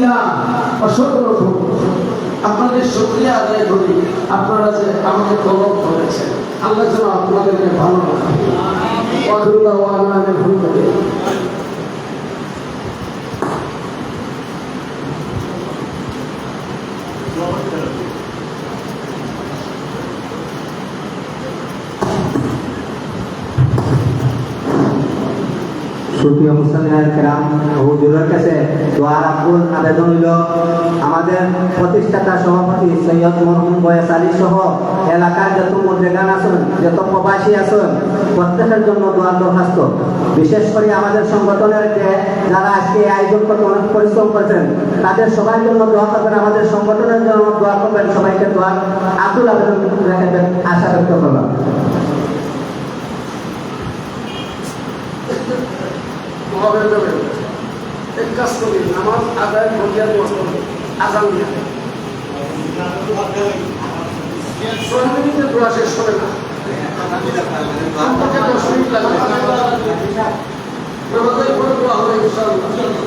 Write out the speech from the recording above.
আলহামদুলিল্লাহ, অসংখ্য আপনাদের শুকরিয়া আদায় করি। আপনারা যে আমাকে তলব করেছেন, আল্লাহ যেন আপনাদেরকে ভালো রাখেন। সুপ্রিয় মুসলিমের কেরাম, হুজুরের কাছে দোয়ার আকুল আবেদন হইল আমাদের প্রতিষ্ঠাতা সভাপতি সৈয়দ মরহুম বয়েস আলী সহ এলাকার যত মুদ্রেগান আছেন, যত প্রবাসী আছেন, প্রত্যেকের জন্য দোয়ার দরখাস্ত। বিশেষ করে আমাদের সংগঠনের যে যারা আজকে এই আয়োজন করতে অনেক পরিশ্রম করেছেন, তাদের সবার জন্য দোয়া করবেন, আমাদের সংগঠনের জন্য দোয়া করবেন। সবাইকে দোয়ার আকুল আবেদন রাখবেন, আশা ব্যক্ত করলাম। এক কাজ করি, নামাজ আদায় করিয়া আজান দিয়ে 6 মিনিটের দোয়া শেষ হবে না, কমপক্ষে 10 মিনিট লাগবে। নামাজের পরে দোয়া হবে ইনশাআল্লাহ।